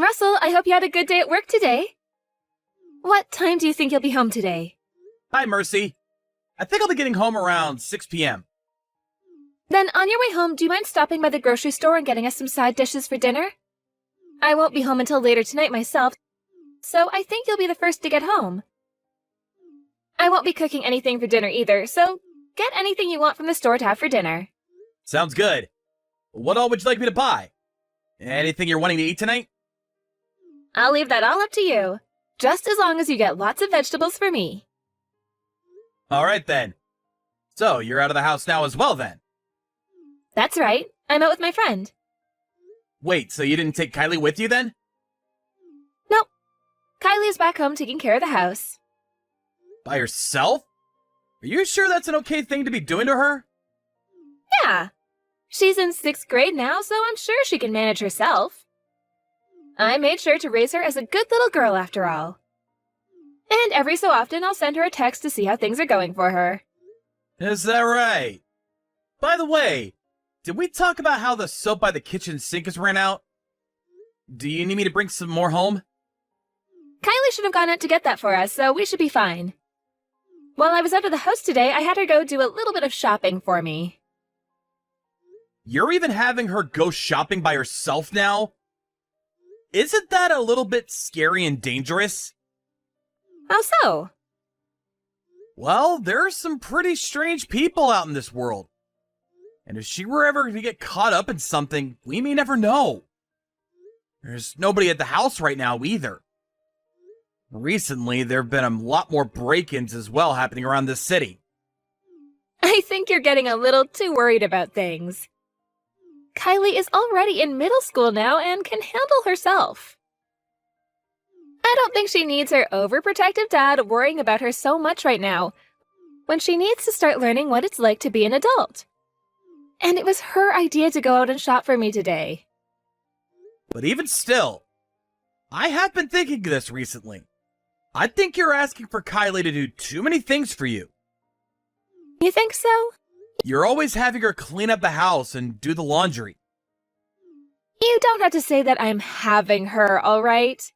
Russell, I hope you had a good day at work today. What time do you think you'll be home today? Hi, Mercy. I think I'll be getting home around 6 p.m. Then on your way home, do you mind stopping by the grocery store and getting us some side dishes for dinner? I won't be home until later tonight myself, so I think you'll be the first to get home. I won't be cooking anything for dinner either, so get anything you want from the store to have for dinner. Sounds good. What all would you like me to buy? Anything you're wanting to eat tonight? I'll leave that all up to you, just as long as you get lots of vegetables for me. All right, then. So, you're out of the house now as well, then? That's right. I'm out with my friend. Wait, so you didn't take Kylie with you, then? Nope. Kylie is back home taking care of the house. By herself? Are you sure that's an okay thing to be doing to her? Yeah. She's in 6th grade now, so I'm sure she can manage herself. I made sure to raise her as a good little girl after all. And every so often I'll send her a text to see how things are going for her. Is that right? By the way, did we talk about how the soap by the kitchen sink has ran out? Do you need me to bring some more home? Kylie should have gone out to get that for us, so we should be fine. While I was out of the house today, I had her go do a little bit of shopping for me. You're even having her go shopping by herself now? Isn't that a little bit scary and dangerous? How so? Well, there are some pretty strange people out in this world. And if she were ever to get caught up in something, we may never know. There's nobody at the house right now either. Recently, there have been a lot more break-ins as well happening around this city. I think you're getting a little too worried about things. Kylie is already in middle school now and can handle herself. I don't think she needs her overprotective dad worrying about her so much right now, when she needs to start learning what it's like to be an adult. And it was her idea to go out and shop for me today. But even still, I have been thinking this recently. I think you're asking for Kylie to do too many things for you. You think so? You're always having her clean up the house and do the laundry. You don't have to say that I'm having her, all right?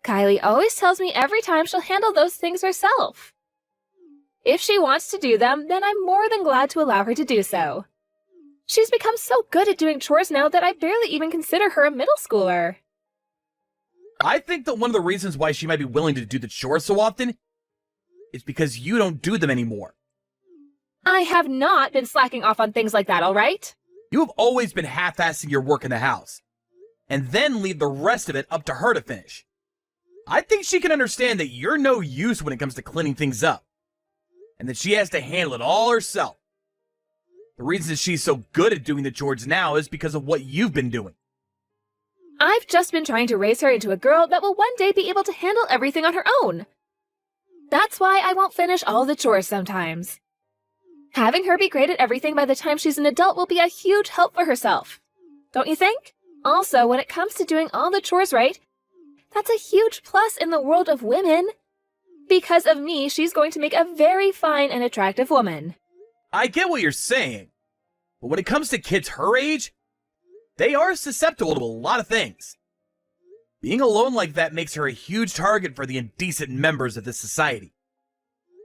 Kylie always tells me every time she'll handle those things herself. If she wants to do them, then I'm more than glad to allow her to do so. She's become so good at doing chores now that I barely even consider her a middle schooler. I think that one of the reasons why she might be willing to do the chores so often is because you don't do them anymore. I have not been slacking off on things like that, all right? You have always been half-assing your work in the house, and then leave the rest of it up to her to finish. I think she can understand that you're no use when it comes to cleaning things up, and that she has to handle it all herself. The reason she's so good at doing the chores now is because of what you've been doing. I've just been trying to raise her into a girl that will one day be able to handle everything on her own. That's why I won't finish all the chores sometimes. Having her be great at everything by the time she's an adult will be a huge help for herself. Don't you think? Also, when it comes to doing all the chores right, that's a huge plus in the world of women. Because of me, she's going to make a very fine and attractive woman. I get what you're saying, but when it comes to kids her age, they are susceptible to a lot of things. Being alone like that makes her a huge target for the indecent members of this society.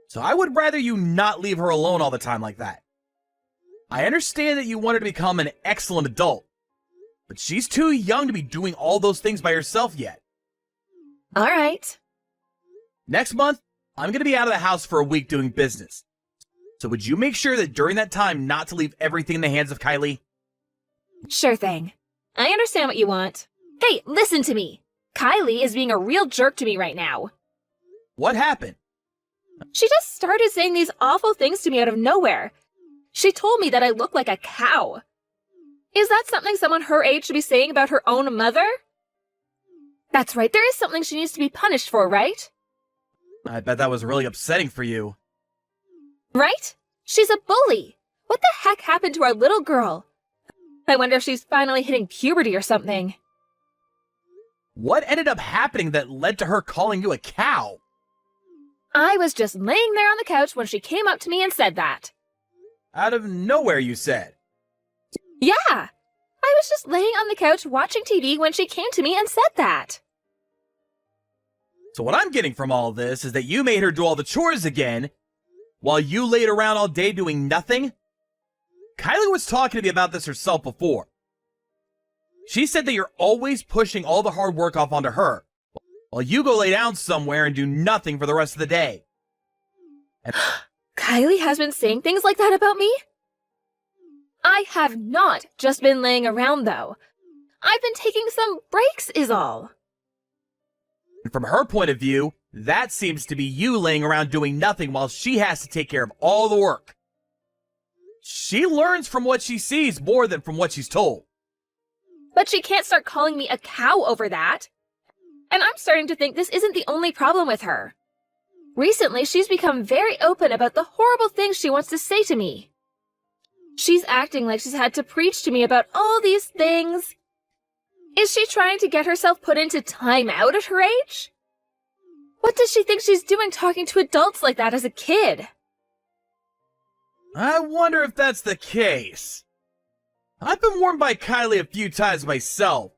So I would rather you not leave her alone all the time like that. I understand that you want her to become an excellent adult, but she's too young to be doing all those things by herself yet. All right. Next month, I'm going to be out of the house for a week doing business. So would you make sure that during that time not to leave everything in the hands of Kylie? Sure thing. I understand what you want. Hey, listen to me. Kylie is being a real jerk to me right now. What happened? She just started saying these awful things to me out of nowhere. She told me that I look like a cow. Is that something someone her age should be saying about her own mother? That's right, there is something she needs to be punished for, right? I bet that was really upsetting for you. Right? She's a bully. What the heck happened to our little girl? I wonder if she's finally hitting puberty or something. What ended up happening that led to her calling you a cow? I was just laying there on the couch when she came up to me and said that. Out of nowhere, you said. Yeah! I I was just laying on the couch watching TV when she came to me and said that. So what I'm getting from all this is that you made her do all the chores again, while you laid around all day doing nothing? Kylie was talking to me about this herself before. She said that you're always pushing all the hard work off onto her, while you go lay down somewhere and do nothing for the rest of the day. And Kylie has been saying things like that about me? I have not just been laying around, though. I've been taking some breaks is all. from her point of view, that seems to be you laying around doing nothing while she has to take care of all the work. She learns from what she sees more than from what she's told. But she can't start calling me a cow over that. And I'm starting to think this isn't the only problem with her. Recently, she's become very open about the horrible things she wants to say to me. She's acting like she's had to preach to me about all these things. Is she trying to get herself put into time out at her age? What does she think she's doing talking to adults like that as a kid? I wonder if that's the case. I've been warned by Kylie a few times myself,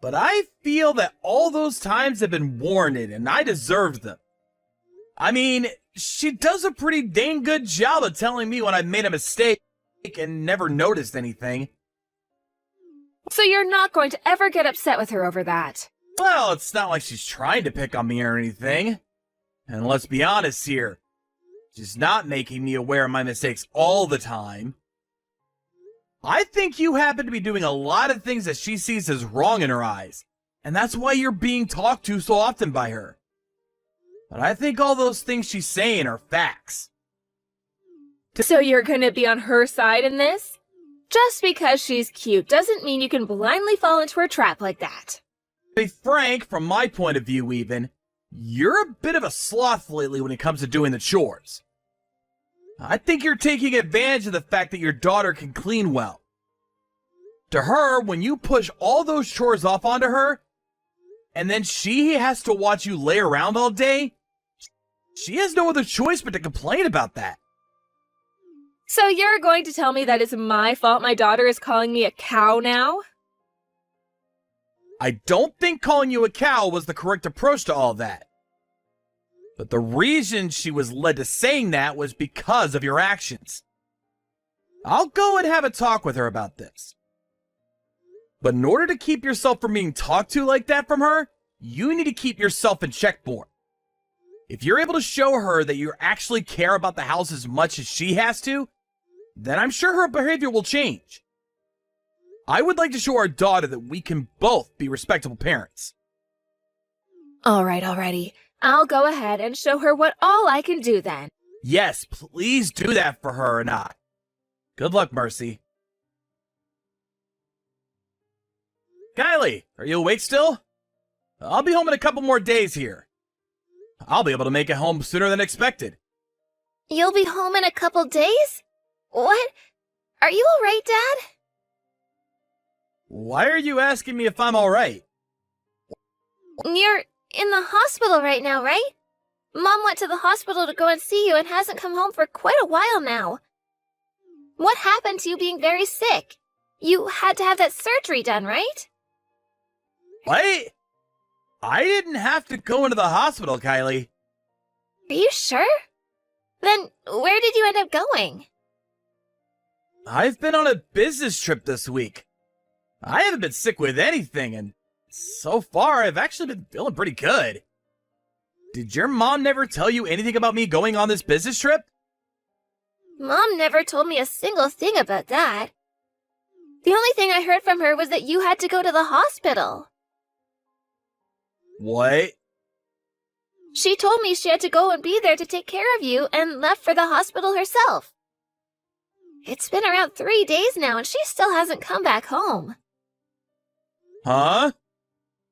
but I feel that all those times have been warranted and I deserved them. I mean, she does a pretty dang good job of telling me when I've made a mistake and never noticed anything. So you're not going to ever get upset with her over that? Well, it's not like she's trying to pick on me or anything. And let's be honest here, she's not making me aware of my mistakes all the time. I think you happen to be doing a lot of things that she sees as wrong in her eyes, and that's why you're being talked to so often by her. But I think all those things she's saying are facts. So you're gonna be on her side in this? Just because she's cute doesn't mean you can blindly fall into her trap like that. To be frank, from my point of view even, you're a bit of a sloth lately when it comes to doing the chores. I think you're taking advantage of the fact that your daughter can clean well. To her, when you push all those chores off onto her, and then she has to watch you lay around all day, she has no other choice but to complain about that. So you're going to tell me that it's my fault my daughter is calling me a cow now? I don't think calling you a cow was the correct approach to all that. But the reason she was led to saying that was because of your actions. I'll go and have a talk with her about this. But in order to keep yourself from being talked to like that from her, you need to keep yourself in check more. If you're able to show her that you actually care about the house as much as she has to, then I'm sure her behavior will change. I would like to show our daughter that we can both be respectable parents. Alrighty. I'll go ahead and show her what all I can do then. Yes, please do that for her and I. Good luck, Mercy. Kylie, are you awake still? I'll be home in a couple more days here. I'll be able to make it home sooner than expected. You'll be home in a couple days? What? Are you alright, Dad? Why are you asking me if I'm alright? You're in the hospital right now, right? Mom went to the hospital to go and see you and hasn't come home for quite a while now. What happened to you being very sick? You had to have that surgery done, right? What? I didn't have to go into the hospital, Kylie. Are you sure? Then where did you end up going? I've been on a business trip this week. I haven't been sick with anything, and so far I've actually been feeling pretty good. Did your mom never tell you anything about me going on this business trip? Mom never told me a single thing about that. The only thing I heard from her was that you had to go to the hospital. What? She told me she had to go and be there to take care of you and left for the hospital herself. It's been around 3 days now and she still hasn't come back home. Huh?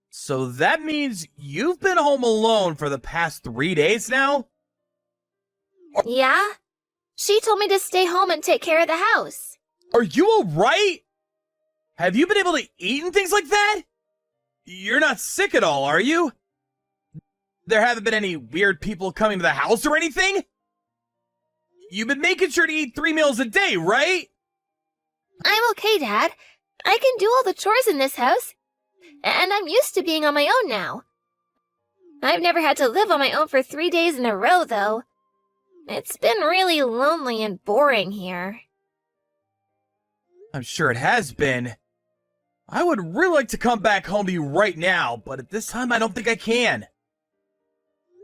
So that means you've been home alone for the past 3 days now? Yeah? She told me to stay home and take care of the house. Are you alright? Have you been able to eat and things like that? You're not sick at all, are you? There haven't been any weird people coming to the house or anything? You've been making sure to eat 3 meals a day, right? I'm okay, Dad. I can do all the chores in this house, and I'm used to being on my own now. I've never had to live on my own for 3 days in a row, though. It's been really lonely and boring here. I'm sure it has been. I would really like to come back home to you right now, but at this time I don't think I can.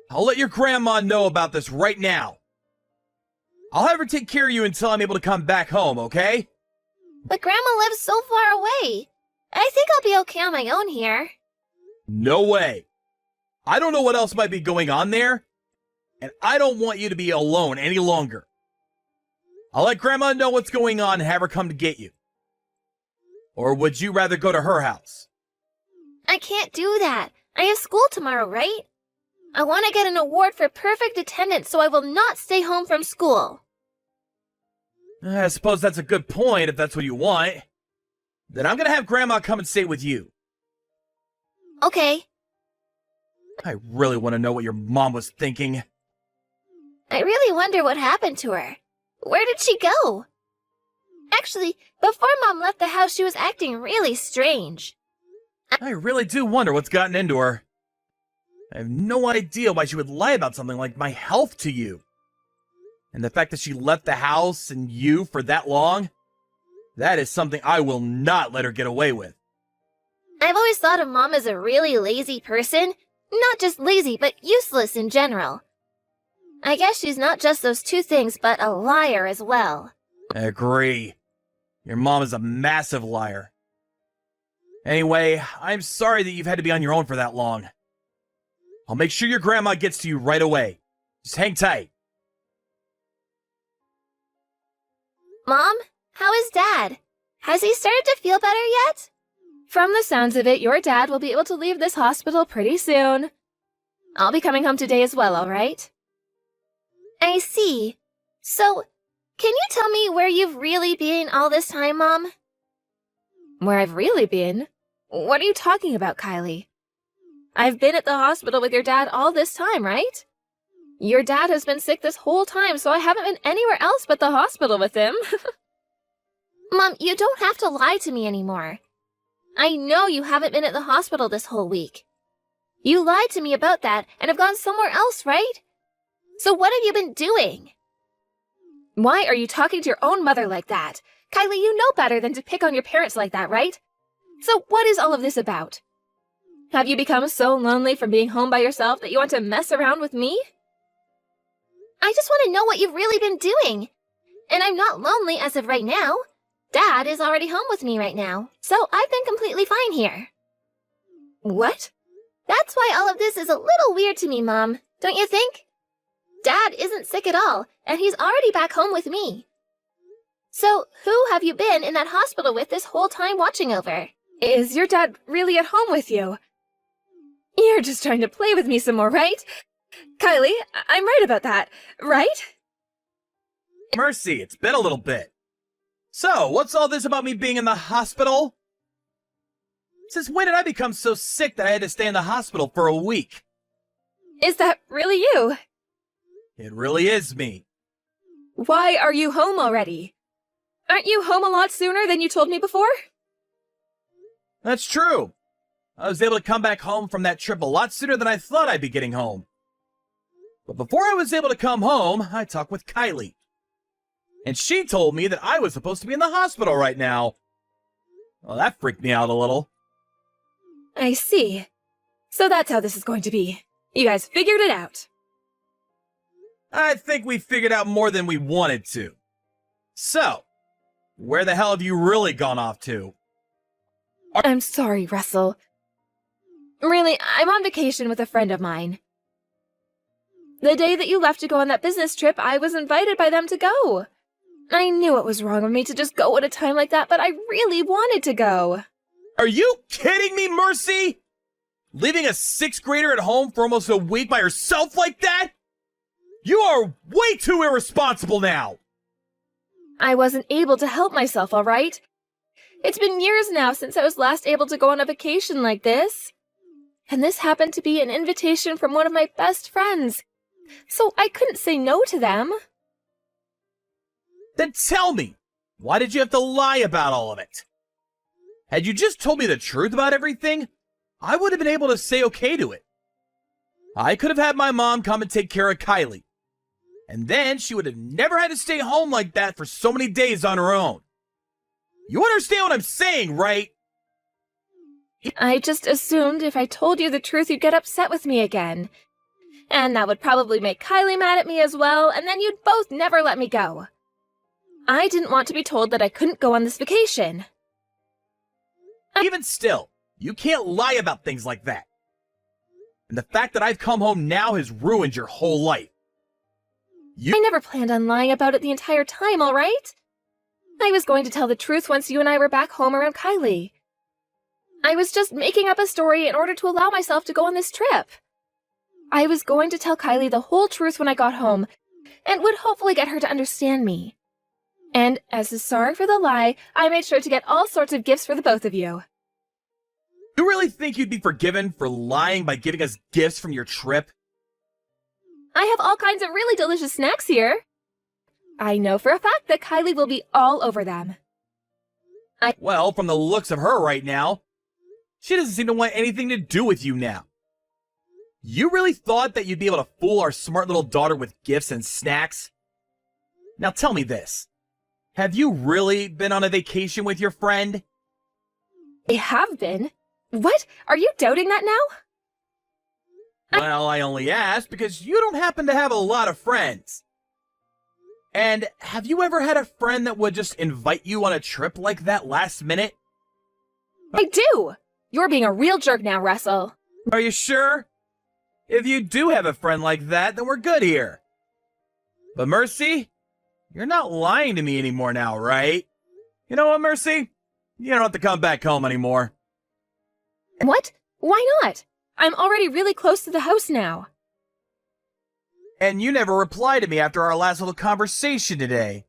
I'll let your grandma know about this right now. I'll have her take care of you until I'm able to come back home, okay? But Grandma lives so far away. I think I'll be okay on my own here. No way. I don't know what else might be going on there, and I don't want you to be alone any longer. I'll let Grandma know what's going on and have her come to get you. Or would you rather go to her house? I can't do that. I have school tomorrow, right? I want to get an award for perfect attendance, so I will not stay home from school. I suppose that's a good point if that's what you want. Then I'm gonna have Grandma come and stay with you. Okay. I really want to know what your mom was thinking. I really wonder what happened to her. Where did she go? Actually, before Mom left the house, she was acting really strange. I really do wonder what's gotten into her. I have no idea why she would lie about something like my health to you. And the fact that she left the house and you for that long, that is something I will not let her get away with. I've always thought of Mom as a really lazy person. Not just lazy, but useless in general. I guess she's not just those two things, but a liar as well. I agree. Your mom is a massive liar. Anyway, I'm sorry that you've had to be on your own for that long. I'll make sure your grandma gets to you right away. Just hang tight. Mom, how is Dad? Has he started to feel better yet? From the sounds of it, your dad will be able to leave this hospital pretty soon. I'll be coming home today as well, all right? I see. So, can you tell me where you've really been all this time, Mom? Where I've really been? What are you talking about, Kylie? I've been at the hospital with your dad all this time, right? Your dad has been sick this whole time, so I haven't been anywhere else but the hospital with him. Mom, you don't have to lie to me anymore. I know you haven't been at the hospital this whole week. You lied to me about that and have gone somewhere else, right? So what have you been doing? Why are you talking to your own mother like that? Kylie, you know better than to pick on your parents like that, right? So what is all of this about? Have you become so lonely from being home by yourself that you want to mess around with me? I just want to know what you've really been doing. And I'm not lonely as of right now. Dad is already home with me right now, so I've been completely fine here. What? That's why all of this is a little weird to me, Mom, don't you think? Dad isn't sick at all, and he's already back home with me. So, who have you been in that hospital with this whole time watching over? Is your dad really at home with you? You're just trying to play with me some more, right? Kylie, I'm right about that, right? Mercy, it's been a little bit. So, what's all this about me being in the hospital? Since when did I become so sick that I had to stay in the hospital for a week? Is that really you? It really is me. Why are you home already? Aren't you home a lot sooner than you told me before? That's true. I was able to come back home from that trip a lot sooner than I thought I'd be getting home. But before I was able to come home, I talked with Kylie. And she told me that I was supposed to be in the hospital right now. Well, that freaked me out a little. I see. So that's how this is going to be. You guys figured it out. I think we figured out more than we wanted to. So, where the hell have you really gone off to? I'm sorry, Russell. Really, I'm on vacation with a friend of mine. The day that you left to go on that business trip, I was invited by them to go. I knew it was wrong of me to just go at a time like that, but I really wanted to go. Are you kidding me, Mercy? Leaving a 6th grader at home for almost a week by herself like that? You are way too irresponsible now! I wasn't able to help myself, all right? It's been years now since I was last able to go on a vacation like this. And this happened to be an invitation from one of my best friends. So I couldn't say no to them. Then tell me, why did you have to lie about all of it? Had you just told me the truth about everything, I would have been able to say okay to it. I could have had my mom come and take care of Kylie. And then she would have never had to stay home like that for so many days on her own. You understand what I'm saying, right? I just assumed if I told you the truth, you'd get upset with me again. And that would probably make Kylie mad at me as well, and then you'd both never let me go. I didn't want to be told that I couldn't go on this vacation. Even still, you can't lie about things like that. And the fact that I've come home now has ruined your whole life. I never planned on lying about it the entire time, all right? I was going to tell the truth once you and I were back home around Kylie. I was just making up a story in order to allow myself to go on this trip. I was going to tell Kylie the whole truth when I got home, and would hopefully get her to understand me. And as a sorry for the lie, I made sure to get all sorts of gifts for the both of you. You really think you'd be forgiven for lying by giving us gifts from your trip? I have all kinds of really delicious snacks here. I know for a fact that Kylie will be all over them. Well, from the looks of her right now, she doesn't seem to want anything to do with you now. You really thought that you'd be able to fool our smart little daughter with gifts and snacks? Now tell me this. Have you really been on a vacation with your friend? I have been. What? Are you doubting that now? Well, I only asked because you don't happen to have a lot of friends. And have you ever had a friend that would just invite you on a trip like that last minute? I do! You're being a real jerk now, Russell. Are you sure? If you do have a friend like that, then we're good here. But Mercy, you're not lying to me anymore now, right? You know what, Mercy? You don't have to come back home anymore. What? Why not? I'm already really close to the house now. And you never replied to me after our last little conversation today.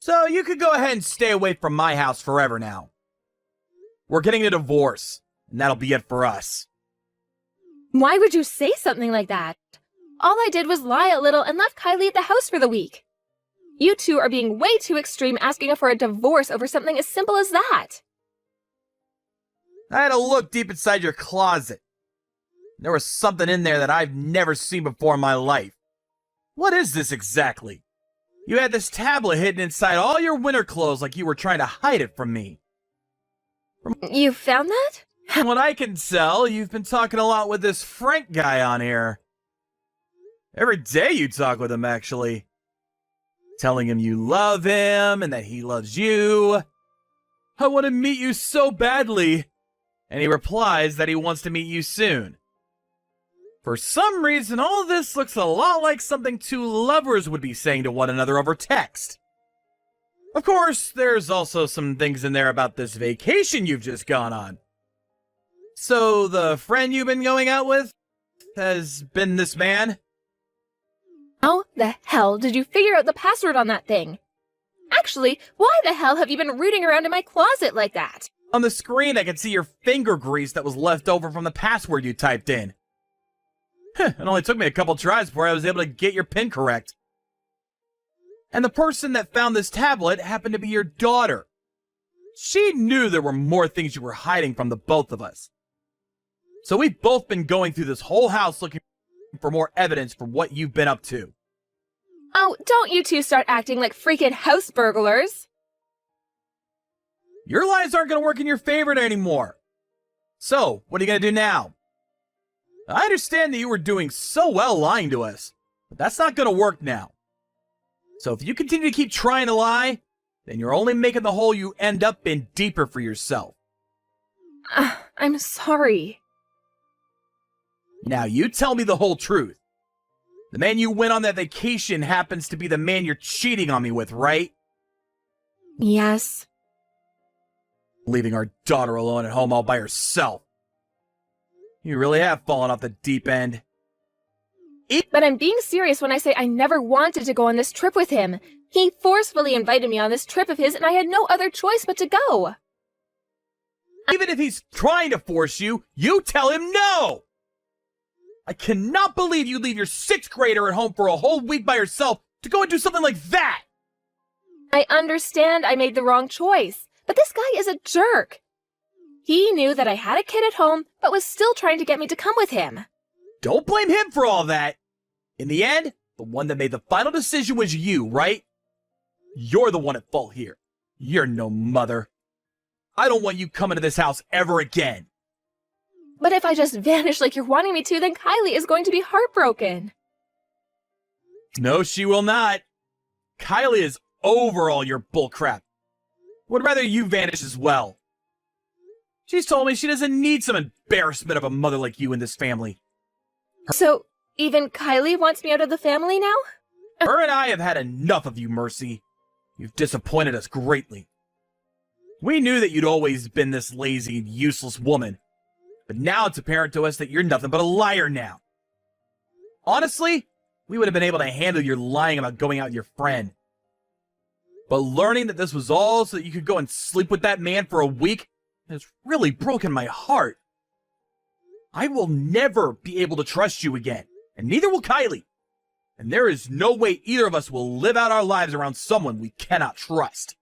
So you could go ahead and stay away from my house forever now. We're getting a divorce, and that'll be it for us. Why would you say something like that? All I did was lie a little and left Kylie at the house for the week. You two are being way too extreme asking for a divorce over something as simple as that. I had a look deep inside your closet. There was something in there that I've never seen before in my life. What is this exactly? You had this tablet hidden inside all your winter clothes like you were trying to hide it from me. You found that? From what I can tell, you've been talking a lot with this Frank guy on here. Every day you talk with him, actually. Telling him you love him and that he loves you. I want to meet you so badly. And he replies that he wants to meet you soon. For some reason, all this looks a lot like something two lovers would be saying to one another over text. Of course, there's also some things in there about this vacation you've just gone on. So, the friend you've been going out with has been this man? How the hell did you figure out the password on that thing? Actually, why the hell have you been rooting around in my closet like that? On the screen, I can see your finger grease that was left over from the password you typed in. It only took me a couple tries before I was able to get your PIN correct. And the person that found this tablet happened to be your daughter. She knew there were more things you were hiding from the both of us. So we've both been going through this whole house looking for more evidence for what you've been up to. Oh, don't you two start acting like freaking house burglars. Your lies aren't going to work in your favor anymore. So, what are you going to do now? I understand that you were doing so well lying to us, but that's not going to work now. So if you continue to keep trying to lie, then you're only making the hole you end up in deeper for yourself. I'm sorry. Now you tell me the whole truth. The man you went on that vacation happens to be the man you're cheating on me with, right? Yes. Leaving our daughter alone at home all by herself. You really have fallen off the deep end. But I'm being serious when I say I never wanted to go on this trip with him. He forcefully invited me on this trip of his, and I had no other choice but to go. Even if he's trying to force you, you tell him no! I cannot believe you leave your 6th grader at home for a whole week by herself to go and do something like that! I understand I made the wrong choice, but this guy is a jerk. He knew that I had a kid at home, but was still trying to get me to come with him. Don't blame him for all that. In the end, the one that made the final decision was you, right? You're the one at fault here. You're no mother. I don't want you coming to this house ever again. But if I just vanish like you're wanting me to, then Kylie is going to be heartbroken. No, she will not. Kylie is over all your bullcrap. Would rather you vanish as well. She's told me she doesn't need some embarrassment of a mother like you in this family. So, even Kylie wants me out of the family now? Her and I have had enough of you, Mercy. You've disappointed us greatly. We knew that you'd always been this lazy and useless woman, but now it's apparent to us that you're nothing but a liar now. Honestly, we would have been able to handle your lying about going out with your friend. But learning that this was all so that you could go and sleep with that man for a week has really broken my heart. I will never be able to trust you again, and neither will Kylie. And there is no way either of us will live out our lives around someone we cannot trust.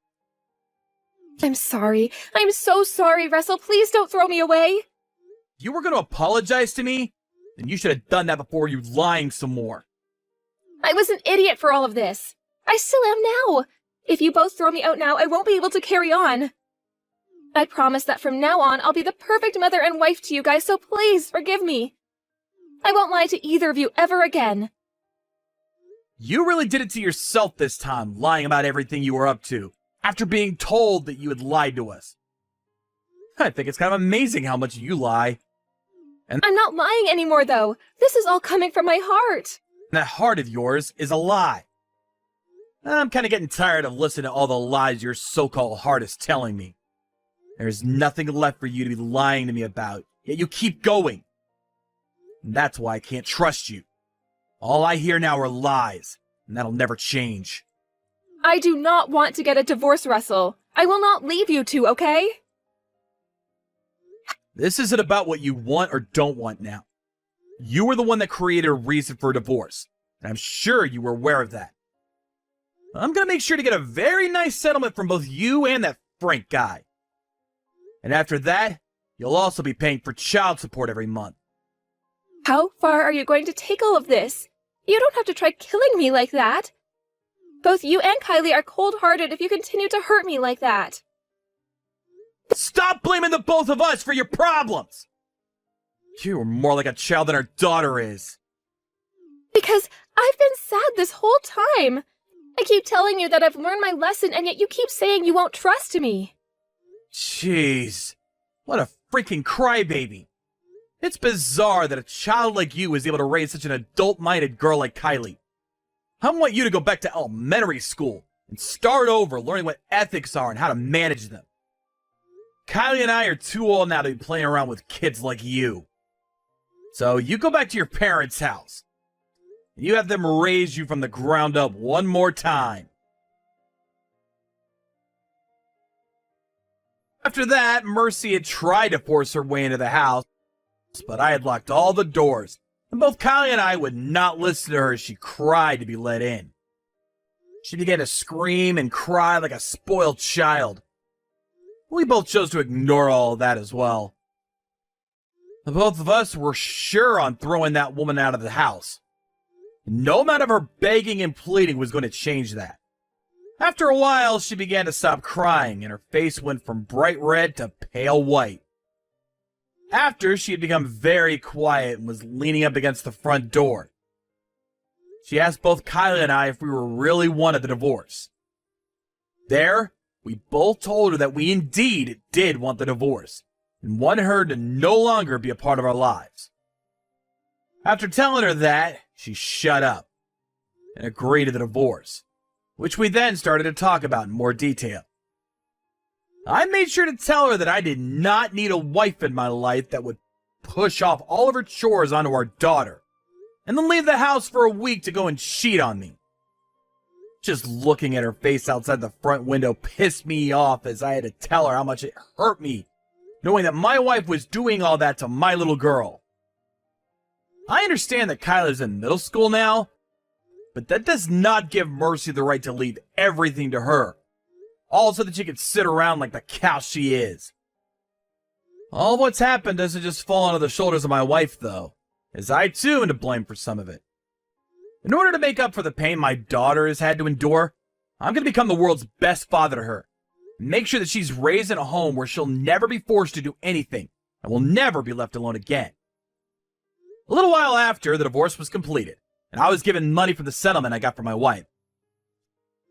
I'm sorry. I'm so sorry, Russell. Please don't throw me away. You were going to apologize to me? Then you should have done that before you lying some more. I was an idiot for all of this. I still am now. If you both throw me out now, I won't be able to carry on. I promise that from now on, I'll be the perfect mother and wife to you guys, so please forgive me. I won't lie to either of you ever again. You really did it to yourself this time, lying about everything you were up to, after being told that you had lied to us. I think it's kind of amazing how much you lie. And I'm not lying anymore, though. This is all coming from my heart. that heart of yours is a lie. I'm kind of getting tired of listening to all the lies your so-called heart is telling me. There's nothing left for you to be lying to me about, yet you keep going. And that's why I can't trust you. All I hear now are lies, and that'll never change. I do not want to get a divorce, Russell. I will not leave you two, okay? This isn't about what you want or don't want now. You were the one that created a reason for a divorce, and I'm sure you were aware of that. I'm gonna make sure to get a very nice settlement from both you and that Frank guy. And after that, you'll also be paying for child support every month. How far are you going to take all of this? You don't have to try killing me like that. Both you and Kylie are cold-hearted if you continue to hurt me like that. Stop blaming the both of us for your problems! You are more like a child than our daughter is. Because I've been sad this whole time. I keep telling you that I've learned my lesson, and yet you keep saying you won't trust me. Jeez, what a freaking crybaby. It's bizarre that a child like you is able to raise such an adult-minded girl like Kylie. I want you to go back to elementary school and start over learning what ethics are and how to manage them. Kylie and I are too old now to be playing around with kids like you. So you go back to your parents' house. And you have them raise you from the ground up one more time. After that, Mercy had tried to force her way into the house, but I had locked all the doors, and both Kylie and I would not listen to her as she cried to be let in. She began to scream and cry like a spoiled child. We both chose to ignore all of that as well. The both of us were sure on throwing that woman out of the house. No amount of her begging and pleading was going to change that. After a while, she began to stop crying, and her face went from bright red to pale white. After, she had become very quiet and was leaning up against the front door. She asked both Kylie and I if we were really wanted the divorce. There, we both told her that we indeed did want the divorce, and wanted her to no longer be a part of our lives. After telling her that, she shut up and agreed to the divorce, which we then started to talk about in more detail. I made sure to tell her that I did not need a wife in my life that would push off all of her chores onto our daughter, and then leave the house for a week to go and cheat on me. Just looking at her face outside the front window pissed me off, as I had to tell her how much it hurt me, knowing that my wife was doing all that to my little girl. I understand that Kyla's in middle school now, but that does not give Mercy the right to leave everything to her, all so that she can sit around like the cow she is. All what's happened doesn't just fall onto the shoulders of my wife, though, as I too am to blame for some of it. In order to make up for the pain my daughter has had to endure, I'm going to become the world's best father to her, and make sure that she's raised in a home where she'll never be forced to do anything and will never be left alone again. A little while after, the divorce was completed, and I was given money from the settlement I got from my wife.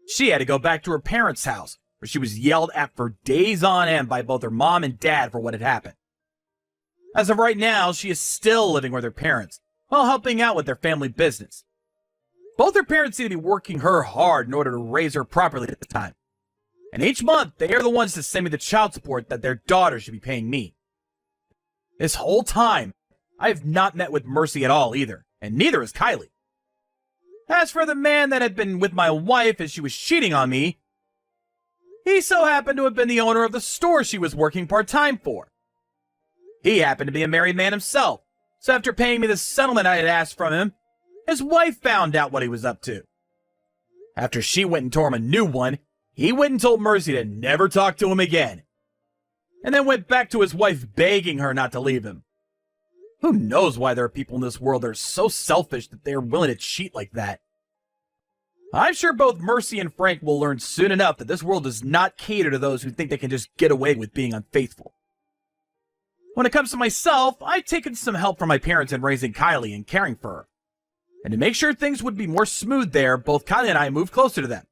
She had to go back to her parents' house, where she was yelled at for days on end by both her mom and dad for what had happened. As of right now, she is still living with her parents, while helping out with their family business. Both her parents seem to be working her hard in order to raise her properly at the time. And each month, they are the ones to send me the child support that their daughter should be paying me. This whole time, I have not met with Mercy at all either, and neither has Kylie. As for the man that had been with my wife as she was cheating on me, he so happened to have been the owner of the store she was working part-time for. He happened to be a married man himself, so after paying me the settlement I had asked from him, his wife found out what he was up to. After she went and tore him a new one, he went and told Mercy to never talk to him again, and then went back to his wife begging her not to leave him. Who knows why there are people in this world that are so selfish that they are willing to cheat like that? I'm sure both Mercy and Frank will learn soon enough that this world does not cater to those who think they can just get away with being unfaithful. When it comes to myself, I've taken some help from my parents in raising Kylie and caring for her. And to make sure things would be more smooth there, both Kylie and I moved closer to them.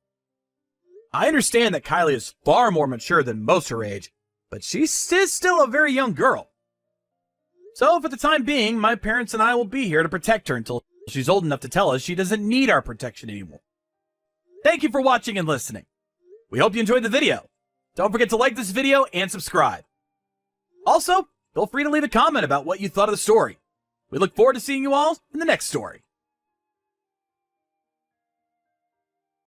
I understand that Kylie is far more mature than most her age, but she's still a very young girl. So for the time being, my parents and I will be here to protect her until she's old enough to tell us she doesn't need our protection anymore. Thank you for watching and listening. We hope you enjoyed the video. Don't forget to like this video and subscribe. Also, feel free to leave a comment about what you thought of the story. We look forward to seeing you all in the next story.